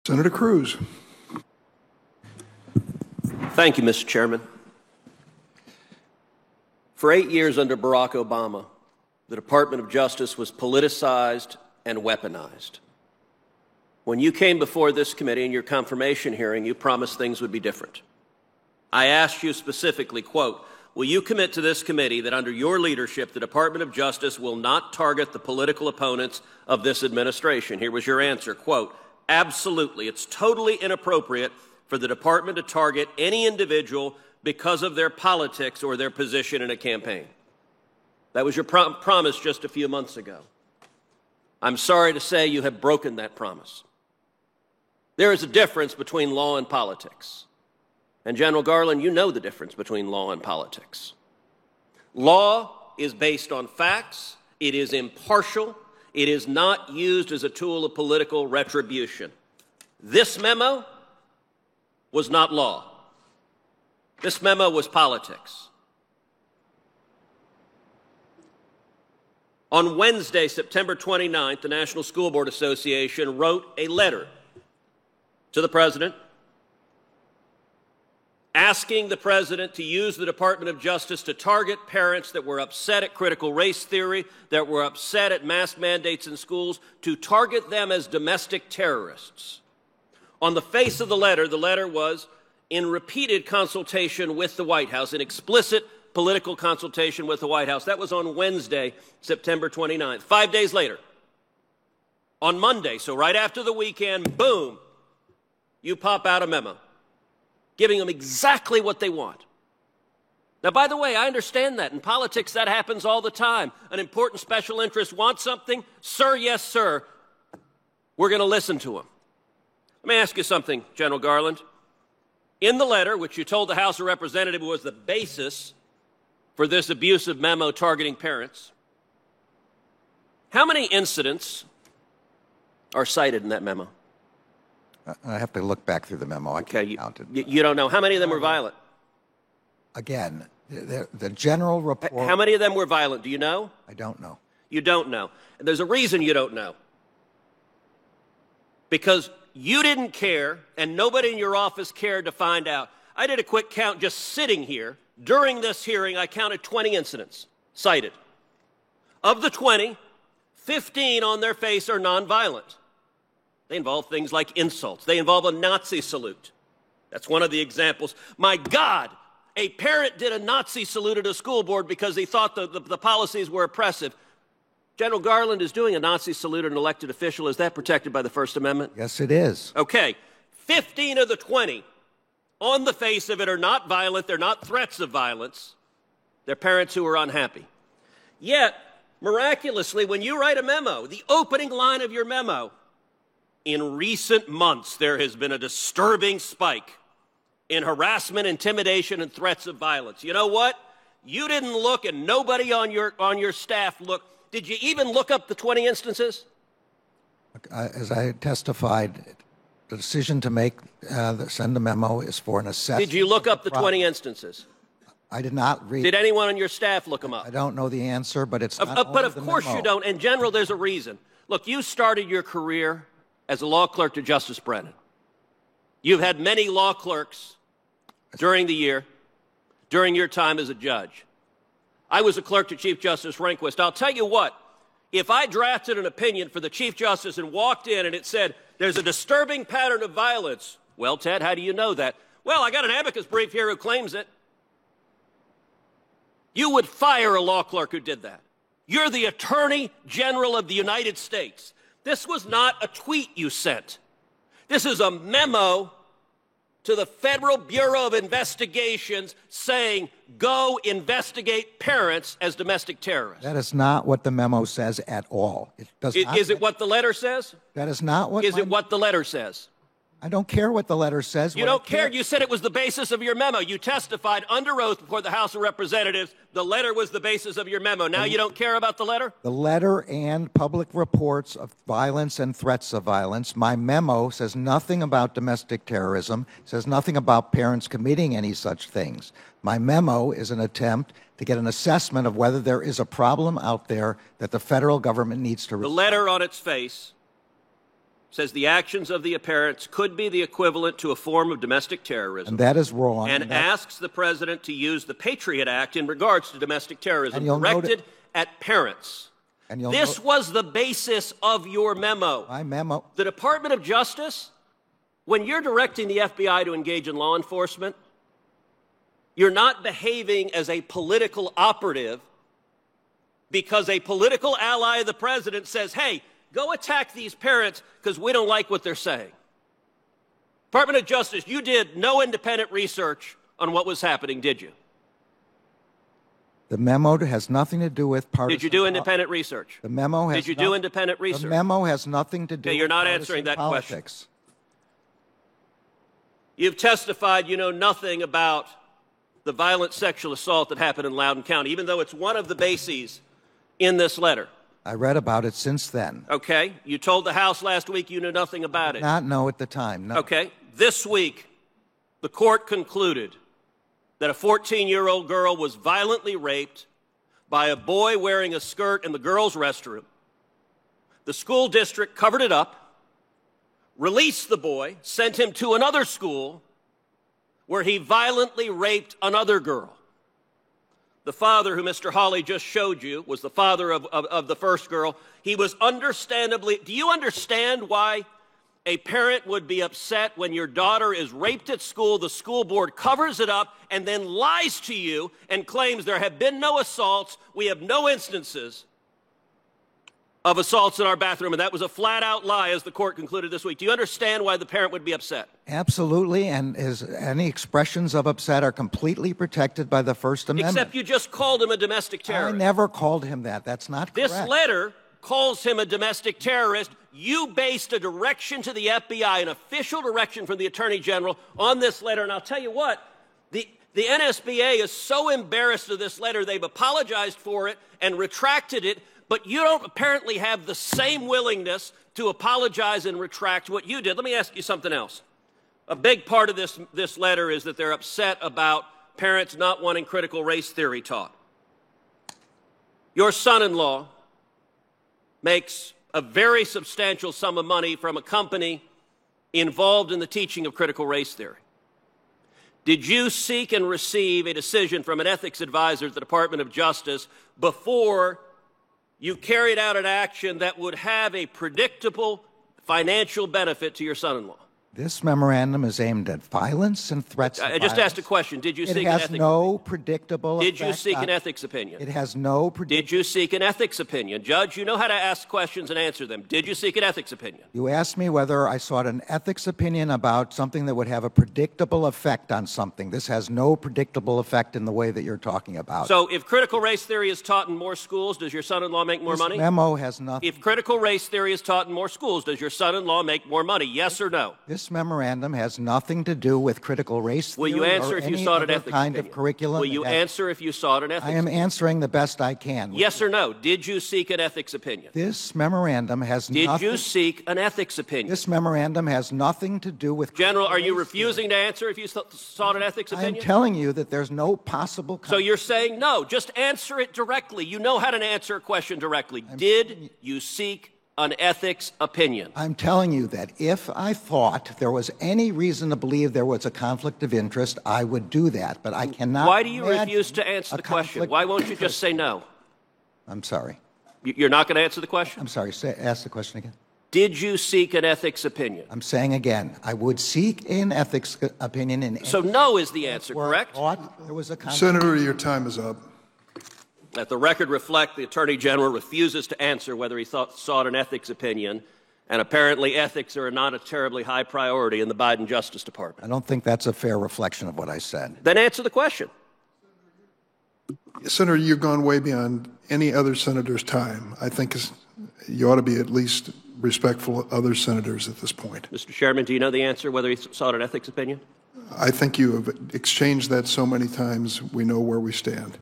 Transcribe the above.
Senator Cruz. Thank you, Mr. Chairman. For 8 years under Barack Obama, the Department of Justice was politicized and weaponized. When you came before this committee in your confirmation hearing, you promised things would be different. I asked you specifically, quote, will you commit to this committee that under your leadership, the Department of Justice will not target the political opponents of this administration? Here was your answer, quote, absolutely. It's totally inappropriate for the department to target any individual because of their politics or their position in a campaign. That was your promise just a few months ago. I'm sorry to say you have broken that promise. There is a difference between law and politics. And General Garland, you know the difference between law and politics. Law is based on facts. It is impartial. It is not used as a tool of political retribution. This memo was not law. This memo was politics. On Wednesday, September 29th, the National School Board Association wrote a letter to the President asking the President to use the Department of Justice to target parents that were upset at critical race theory, that were upset at mask mandates in schools, to target them as domestic terrorists. On the face of the letter was in repeated consultation with the White House, an explicit political consultation with the White House. That was on Wednesday, September 29th. 5 days later, on Monday, so right after the weekend, boom, you pop out a memo, giving them exactly what they want. Now, by the way, I understand that. In politics, that happens all the time. An important special interest wants something. Sir, yes, sir. We're going to listen to them. Let me ask you something, General Garland. In the letter, which you told the House of Representatives was the basis for this abusive memo targeting parents, how many incidents are cited in that memo? I have to look back through the memo. I can't count it. You don't know. How many of them were violent? Again, the general report. How many of them were violent? Do you know? I don't know. You don't know. And there's a reason you don't know. Because you didn't care, and nobody in your office cared to find out. I did a quick count just sitting here. During this hearing, I counted 20 incidents cited. Of the 20, 15 on their face are nonviolent. They involve things like insults. They involve a Nazi salute. That's one of the examples. My God, a parent did a Nazi salute at a school board because he thought the policies were oppressive. General Garland is doing a Nazi salute at an elected official. Is that protected by the First Amendment? Yes, it is. Okay. 15 of the 20 on the face of it are not violent. They're not threats of violence. They're parents who are unhappy. Yet, miraculously, when you write a memo, the opening line of your memo, in recent months, there has been a disturbing spike in harassment, intimidation, and threats of violence. You know what? You didn't look, and nobody on your staff looked. Did you even look up the 20 instances? As I testified, the decision to send a memo is for an assessment. Did you look up the 20 instances? I did not read. Did anyone on your staff look them up? I don't know the answer, but it's not But of course you don't. In general, there's a reason. Look, you started your career as a law clerk to Justice Brennan. You've had many law clerks during the year, during your time as a judge. I was a clerk to Chief Justice Rehnquist. I'll tell you what, if I drafted an opinion for the Chief Justice and walked in and it said, there's a disturbing pattern of violence, well, Ted, how do you know that? Well, I got an amicus brief here who claims it. You would fire a law clerk who did that. You're the Attorney General of the United States. This was not a tweet you sent. This is a memo to the Federal Bureau of Investigations saying, go investigate parents as domestic terrorists. That is not what the memo says at all. It does not. Is it what the letter says? That is not what. Is it what the letter says? I don't care what the letter says. You don't care? You said it was the basis of your memo. You testified under oath before the House of Representatives. The letter was the basis of your memo. Now you don't care about the letter? The letter and public reports of violence and threats of violence. My memo says nothing about domestic terrorism, says nothing about parents committing any such things. My memo is an attempt to get an assessment of whether there is a problem out there that the federal government needs to resolve. The letter on its face says the actions of the parents could be the equivalent to a form of domestic terrorism. And that is wrong. And asks the president to use the Patriot Act in regards to domestic terrorism directed at parents. This was the basis of your memo. My memo. The Department of Justice, when you're directing the FBI to engage in law enforcement, you're not behaving as a political operative because a political ally of the president says, hey, go attack these parents because we don't like what they're saying. Department of Justice, you did no independent research on what was happening, did you? The memo has nothing to do with partisan. Did you do independent research? The memo has. Did you do independent research? The memo has nothing to do. Okay, you're with not answering that politics. question. You've testified you know nothing about the violent sexual assault that happened in Loudoun County, even though it's one of the bases in this letter. I read about it since then. Okay. You told the House last week you knew nothing about it. Not know at the time, no. Okay. This week, the court concluded that a 14-year-old girl was violently raped by a boy wearing a skirt in the girls' restroom. The school district covered it up, released the boy, sent him to another school where he violently raped another girl. The father, who Mr. Hawley just showed you, was the father of the first girl. He was understandably, do you understand why a parent would be upset when your daughter is raped at school, the school board covers it up, and then lies to you and claims there have been no assaults, we have no instances of assaults in our bathroom, and that was a flat-out lie, as the court concluded this week. Do you understand why the parent would be upset? Absolutely, and any expressions of upset are completely protected by the First Amendment. Except you just called him a domestic terrorist. I never called him that. That's not correct. This letter calls him a domestic terrorist. You based a direction to the FBI, an official direction from the Attorney General, on this letter, and I'll tell you what, the NSBA is so embarrassed of this letter, they've apologized for it and retracted it, but you don't apparently have the same willingness to apologize and retract what you did. Let me ask you something else. A big part of this letter is that they're upset about parents not wanting critical race theory taught. Your son-in-law makes a very substantial sum of money from a company involved in the teaching of critical race theory. Did you seek and receive a decision from an ethics advisor at the Department of Justice before you carried out an action that would have a predictable financial benefit to your son-in-law? This memorandum is aimed at violence and threats. I just asked a question. Did you seek an ethics opinion? It has no predictable effect. Did you seek an ethics opinion? It has no predictable. Did you seek an ethics opinion? Judge, you know how to ask questions and answer them. Did you seek an ethics opinion? You asked me whether I sought an ethics opinion about something that would have a predictable effect on something. This has no predictable effect in the way that you're talking about. So if critical race theory is taught in more schools, does your son-in-law make more money? This memo has nothing. If critical race theory is taught in more schools, does your son-in-law make more money? Yes or no? This memorandum has nothing to do with critical race theory. Will you answer if you sought an ethics kind opinion? of curriculum. Will you answer if you sought an ethics I am opinion? answering the best I can. Yes or no? Did you seek an ethics opinion? This memorandum has nothing. Did you seek an ethics opinion? This memorandum has nothing to do with. General, are you refusing to answer if you sought an ethics opinion? I'm telling you that there's no possible. So you're saying no. Just answer it directly. You know how to answer a question directly. Did you seek an ethics opinion? I'm telling you that if I thought there was any reason to believe there was a conflict of interest, I would do that. But I cannot. Why do you refuse to answer the question? Why won't you just say no? I'm sorry. You're not going to answer the question? I'm sorry. Ask the question again. Did you seek an ethics opinion? I'm saying again, I would seek an ethics opinion in. So no is the answer, correct? There was a Senator, your time is up. Let the record reflect the Attorney General refuses to answer whether he sought an ethics opinion, and apparently ethics are not a terribly high priority in the Biden Justice Department. I don't think that's a fair reflection of what I said. Then answer the question. Senator, you've gone way beyond any other senator's time. I think you ought to be at least respectful of other senators at this point. Mr. Chairman, do you know the answer whether he sought an ethics opinion? I think you have exchanged that so many times, we know where we stand.